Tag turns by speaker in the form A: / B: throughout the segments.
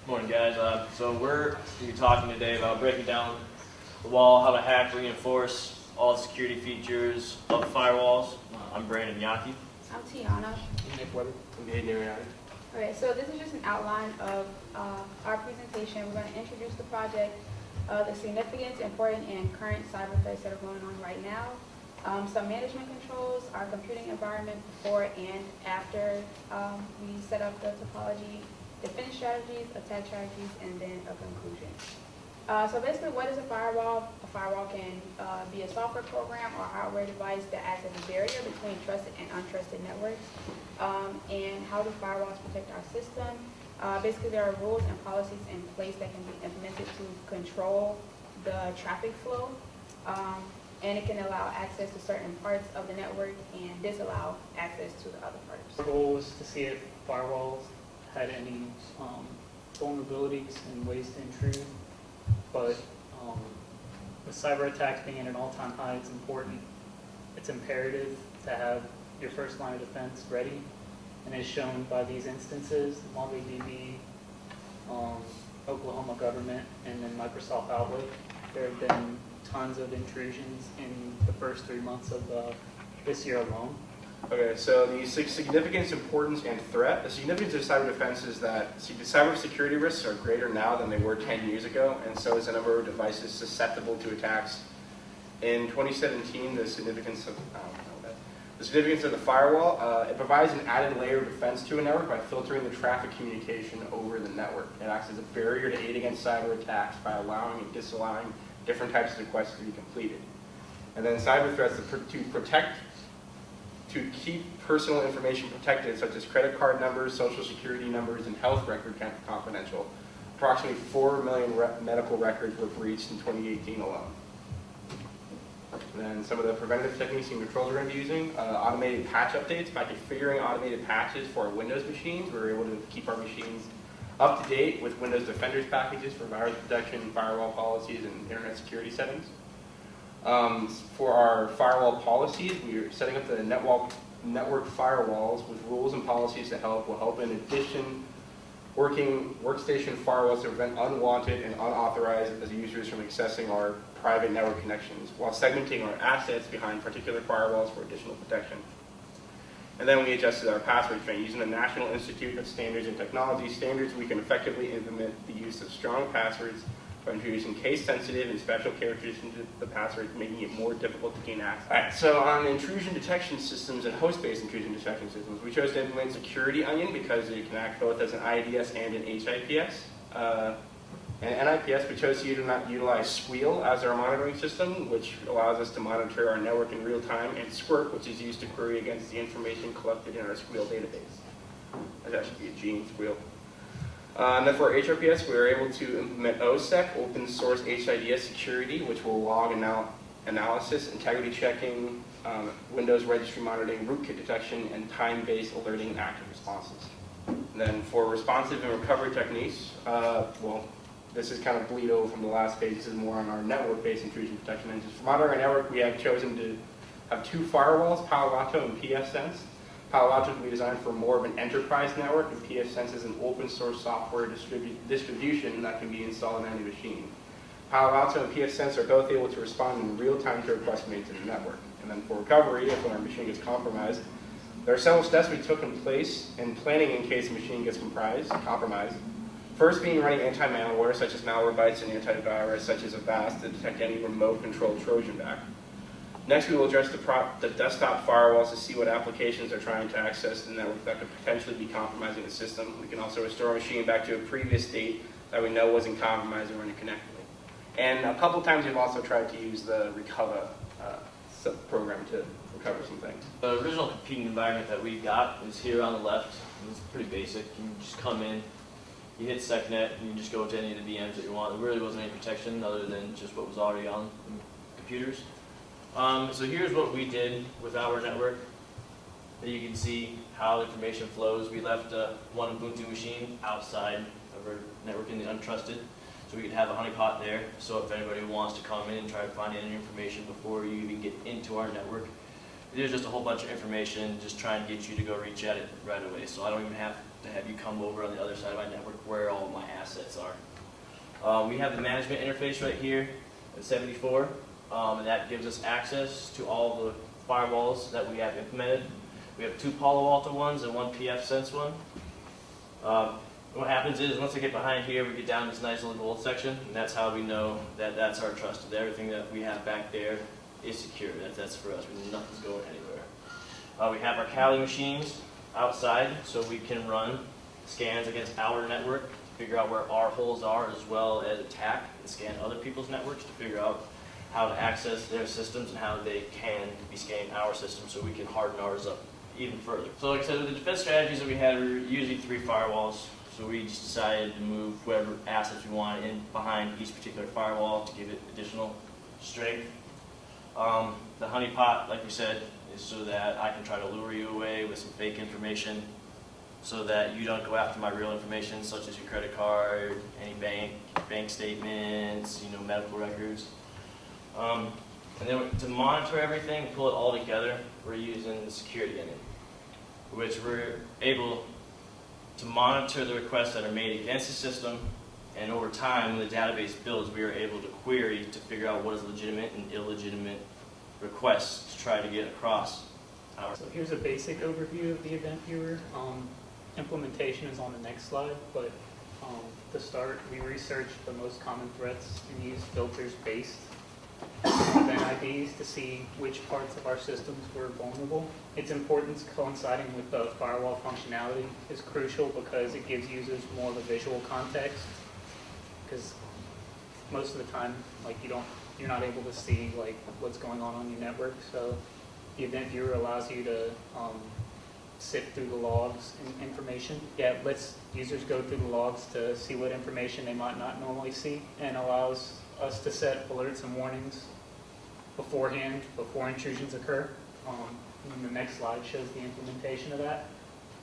A: Morning, guys. So we're going to be talking today about breaking down the wall, how to hack, reinforce all the security features of firewalls. I'm Brandon Yaki.
B: I'm Tiana.
C: Nick Weber.
B: Alright, so this is just an outline of our presentation. We're going to introduce the project, the significance, important, and current cyber threats that are going on right now, some management controls, our computing environment before and after we set up the topology, defense strategies, attack strategies, and then a conclusion. So basically, what is a firewall? A firewall can be a software program or hardware device that acts as a barrier between trusted and untrusted networks. And how do firewalls protect our system? Basically, there are rules and policies in place that can be implemented to control the traffic flow. And it can allow access to certain parts of the network and disallow access to the other parts.
C: Our goal was to see if firewalls had any vulnerabilities and ways to intrude. But with cyber attacks being at an all-time high, it's important. It's imperative to have your first line of defense ready. And as shown by these instances, MongoDB, Oklahoma government, and then Microsoft Outlook, there have been tons of intrusions in the first 3 months of this year alone.
D: Okay, so the significance, importance, and threat. The significance of cyber defense is that cyber security risks are greater now than they were 10 years ago, and so is the number of devices susceptible to attacks. In 2017, the significance of the firewall, it provides an added layer of defense to a network by filtering the traffic communication over the network. It acts as a barrier to aid against cyber attacks by allowing and disallowing different types of requests to be completed. And then cyber threats to keep personal information protected, such as credit card numbers, social security numbers, and health record confidential. Approximately 4 million medical records were breached in 2018 alone. And then some of the preventative techniques and controls we're going to be using, automated patch updates. By configuring automated patches for our Windows machines, we're able to keep our machines up to date with Windows Defenders packages for virus protection, firewall policies, and internet security settings. For our firewall policies, we are setting up the network firewalls with rules and policies that will help in addition working workstation firewalls to prevent unwanted and unauthorized users from accessing our private network connections while segmenting our assets behind particular firewalls for additional protection. And then we adjusted our password string. Using the National Institute of Standards and Technology standards, we can effectively implement the use of strong passwords by introducing case-sensitive and special characters into the password, making it more difficult to gain access. All right, so on intrusion detection systems and host-based intrusion detection systems, we chose to implement Security Onion because it can act both as an IDS and an HIPS. And NIPS, we chose to utilize Squeal as our monitoring system, which allows us to monitor our network in real time, and Squirt, which is used to query against the information collected in our Squeal database. That should be a G in Squeal. And then for HRPS, we were able to implement OSEC, Open Source HIDS Security, which will log analysis, integrity checking, Windows registry monitoring, rootkit detection, and time-based alerting and active responses. And then for responsive and recovery techniques, this is kind of bleed over from the last page. This is more on our network-based intrusion protection engines. For monitoring our network, we have chosen to have 2 firewalls, Palo Alto and pfSense. Palo Alto can be designed for more of an enterprise network, and pfSense is an open source software distribution that can be installed on any machine. Palo Alto and pfSense are both able to respond in real time to requests made to the network. And then for recovery, if our machine gets compromised, there are several steps we took in place in planning in case a machine gets compromised. First being running anti-malware, such as Malwarebytes, and antivirus, such as Avast, to detect any remote-controlled Trojan back. Next, we will address the desktop firewalls to see what applications are trying to access the network that could potentially be compromising the system. We can also restore a machine back to a previous state that we know wasn't compromised or running connectedly. And a couple times we've also tried to use the Recover program to recover some things.
A: The original computing environment that we got is here on the left. It's pretty basic. You just come in, you hit SecNet, and you just go to any of the VMs that you want. There really wasn't any protection other than just what was already on the computers. So here's what we did with our network. You can see how information flows. We left one Ubuntu machine outside of our network in the untrusted, so we could have a honeypot there. So if anybody wants to come in and try to find any information before you even get into our network, It is just a whole bunch of information, just trying to get you to go reach at it right away. So I don't even have to have you come over on the other side of my network where all my assets are. We have the management interface right here at 74, and that gives us access to all the firewalls that we have implemented. We have 2 Palo Alto ones and 1 pfSense one. What happens is, once I get behind here, we get down this nice little gold section, and that's how we know that that's our trusted. Everything that we have back there is secure. That's for us. Nothing's going anywhere. We have our Kali machines outside, so we can run scans against our network to figure out where our holes are, as well as attack and scan other people's networks to figure out how to access their systems and how they can be scanning our system so we can harden ours up even further. So like I said, with the defense strategies that we had, we were using 3 firewalls. So we just decided to move whatever assets we wanted in behind each particular firewall to give it additional strength. The honeypot, like we said, is so that I can try to lure you away with some fake information so that you don't go after my real information, such as your credit card, any bank statements, medical records. And then to monitor everything, pull it all together, we're using the security engine, which we're able to monitor the requests that are made against the system, and over time, when the database builds, we are able to query to figure out what is legitimate and illegitimate requests to try to get across our.
C: So here's a basic overview of the event viewer. Implementation is on the next slide, but to start, we researched the most common threats and used filters based on event IDs to see which parts of our systems were vulnerable. Its importance coinciding with the firewall functionality is crucial because it gives users more of a visual context, because most of the time, you're not able to see what's going on your network. So the event viewer allows you to sift through the logs and information. Yeah, it lets users go through the logs to see what information they might not normally see, and allows us to set alerts and warnings beforehand, before intrusions occur. And the next slide shows the implementation of that.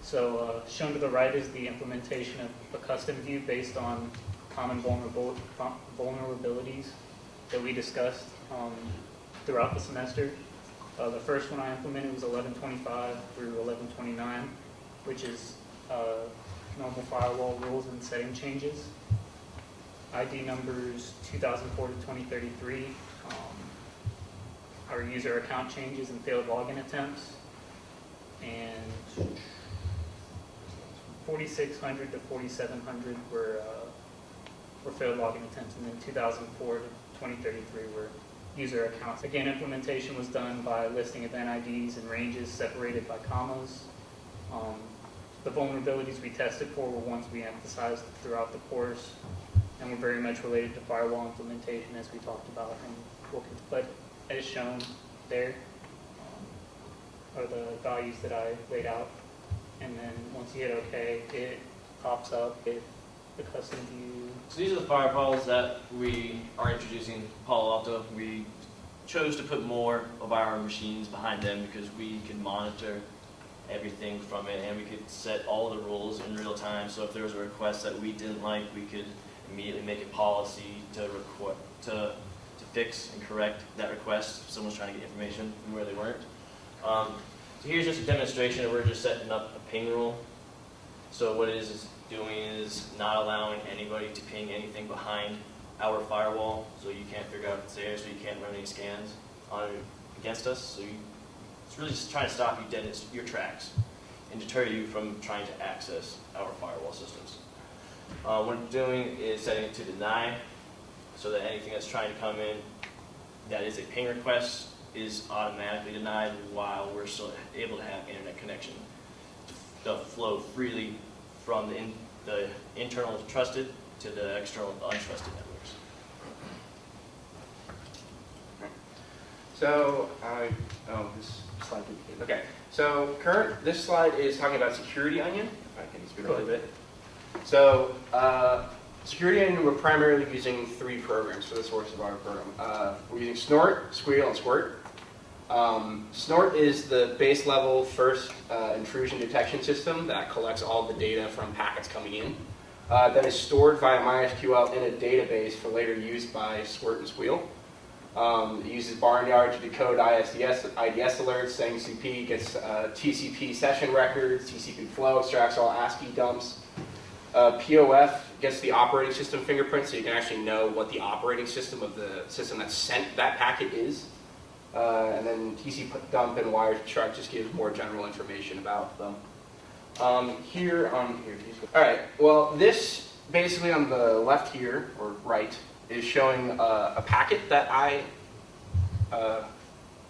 C: So shown to the right is the implementation of a custom view based on common vulnerabilities that we discussed throughout the semester. The first one I implemented was 1125 through 1129, which is normal firewall rules and setting changes. ID numbers 2004 to 2033, our user account changes and failed login attempts, and 4600 to 4700 were failed login attempts, and then 2004 to 2033 were user accounts. Again, implementation was done by listing event IDs and ranges separated by commas. The vulnerabilities we tested for were ones we emphasized throughout the course, and were very much related to firewall implementation, as we talked about. But as shown there are the values that I laid out. And then once you hit OK, it pops up with the custom view.
A: So these are the firewalls that we are introducing Palo Alto. We chose to put more of our machines behind them because we can monitor everything from it, and we could set all the rules in real time. So if there was a request that we didn't like, we could immediately make a policy to fix and correct that request if someone's trying to get information from where they weren't. So here's just a demonstration of we're just setting up a ping rule. So what it is doing is not allowing anybody to ping anything behind our firewall, so you can't figure out it's there, so you can't run any scans against us. So it's really just trying to stop you dead in your tracks and deter you from trying to access our firewall systems. What we're doing is setting it to deny, so that anything that's trying to come in that is a ping request is automatically denied while we're still able to have internet connection to flow freely from the internal trusted to the external untrusted networks.
D: So, this slide, okay. So this slide is talking about Security Onion, if I can speak a little bit. So, Security Onion, we're primarily using 3 programs for the source of our program. We're using Snort, Squeal, and Squirt. Snort is the base level first intrusion detection system that collects all the data from packets coming in. That is stored via MySQL in a database for later use by Squirt and Squeal. It uses Barnyard to decode IDS alerts. SangCP gets TCP session records. TCP flow extracts all ASCII dumps. POF gets the operating system fingerprint, so you can actually know what the operating system of the system that sent that packet is. And then TC dump and Wireshark just gives more general information about them. All right, well, this basically on the left here, or right, is showing a packet that I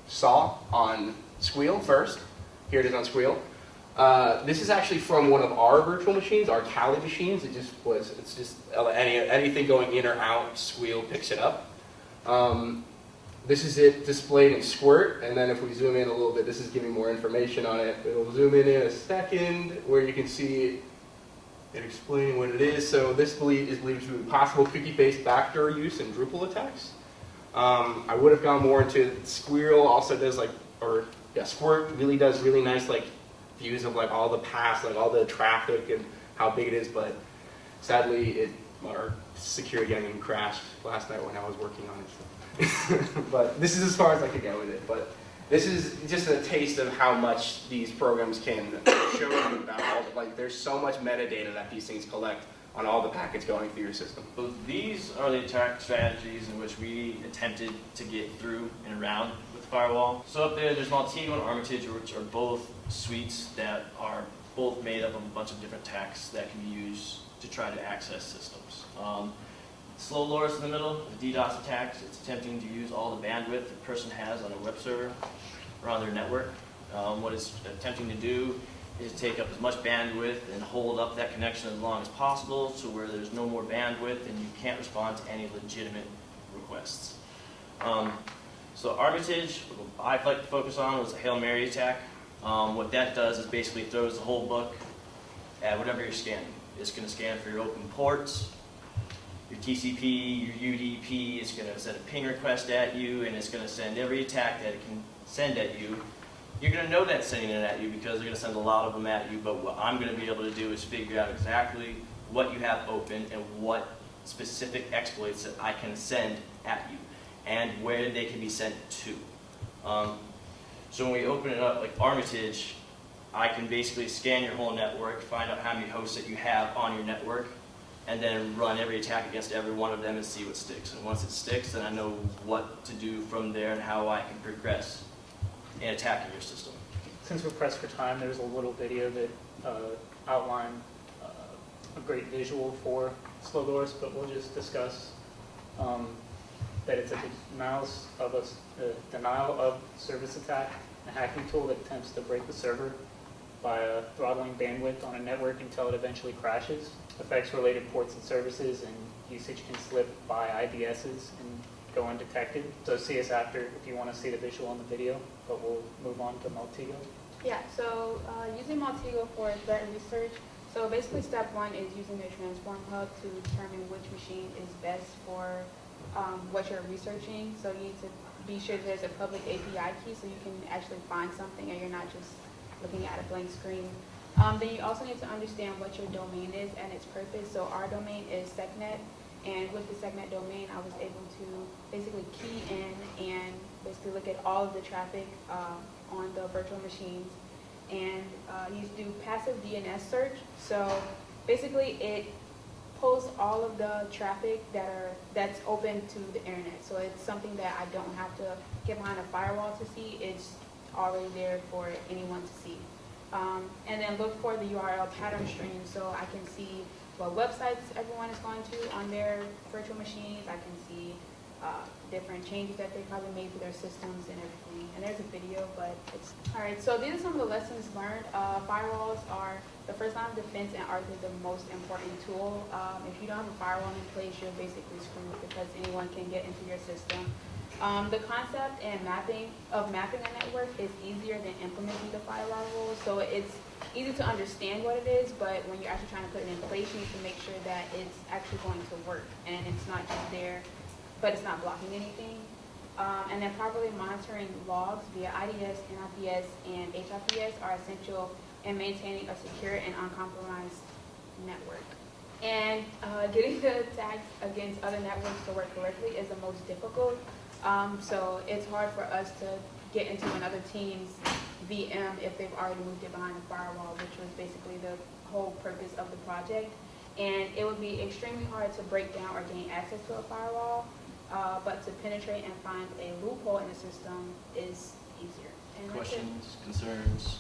D: saw on Squeal first. Here it is on Squeal. This is actually from one of our virtual machines, our Kali machines. It's just anything going in or out, Squeal picks it up. This is it displayed in Squirt, and then if we zoom in a little bit, this is giving more information on it. It'll zoom in a second, where you can see it explaining what it is. So this is believed to be possible cookie-based backdoor use in Drupal attacks. I would have gone more into Squirrel. Also does Squirt really does really nice views of all the past, all the traffic and how big it is. But sadly, our security game crashed last night when I was working on it. So. But this is as far as I could go with it. But this is just a taste of how much these programs can show you about all there's so much metadata that these things collect on all the packets going through your system.
A: So these are the attack strategies in which we attempted to get through and around with Firewall. So up there's Maltego and Armitage, which are both suites that are both made up of a bunch of different attacks that can be used to try to access systems. Slow Loris in the middle, the DDoS attacks. It's attempting to use all the bandwidth a person has on a web server or on their network. What it's attempting to do is take up as much bandwidth and hold up that connection as long as possible, so where there's no more bandwidth and you can't respond to any legitimate requests. So Armitage, what I'd like to focus on was a Hail Mary attack. What that does is basically throws the whole book at whatever you're scanning. It's going to scan for your open ports, your TCP, your UDP. It's going to send a ping request at you, and it's going to send every attack that it can send at you. You're going to know that's sending it at you because they're going to send a lot of them at you, but what I'm going to be able to do is figure out exactly what you have open and what specific exploits that I can send at you and where they can be sent to. So when we open it up like Armitage, I can basically scan your whole network, find out how many hosts that you have on your network, and then run every attack against every one of them and see what sticks. And once it sticks, then I know what to do from there and how I can progress in attacking your system.
C: Since we're pressed for time, there's a little video that outlined a great visual for Slow Loris, but we'll just discuss that it's a denial of service attack, a hacking tool that attempts to break the server by throttling bandwidth on a network until it eventually crashes. Affects related ports and services, and usage can slip by IDSs and go undetected. So see us after if you want to see the visual on the video, but we'll move on to Maltego.
B: Yeah, so using Maltego for threat research. So basically step one is using the Transform Hub to determine which machine is best for what you're researching. So you need to be sure there's a public API key so you can actually find something and you're not just looking at a blank screen. Then you also need to understand what your domain is and its purpose. So our domain is SecNet, and with the SecNet domain, I was able to basically key in and basically look at all of the traffic on the virtual machines. And you do passive DNS search. So basically it pulls all of the traffic that's open to the internet. So it's something that I don't have to get behind a firewall to see. It's already there for anyone to see. And then look for the URL pattern stream so I can see what websites everyone is going to on their virtual machines. I can see different changes that they probably made to their systems and everything. And there's a video, but it's... All right, so these are some of the lessons learned. Firewalls are the first line of defense and are the most important tool. If you don't have a firewall in place, you're basically screwed because anyone can get into your system. The concept and mapping a network is easier than implementing the firewall rules. So it's easy to understand what it is, but when you're actually trying to put it in place, you need to make sure that it's actually going to work and it's not just there, but it's not blocking anything. And then properly monitoring logs via IDS, NIPS, and HIPS are essential in maintaining a secure and uncompromised network. And getting the attacks against other networks to work correctly is the most difficult. So it's hard for us to get into another team's VM if they've already moved it behind the firewall, which was basically the whole purpose of the project. And it would be extremely hard to break down or gain access to a firewall, but to penetrate and find a loophole in the system is easier. And that's it.
A: Questions, concerns?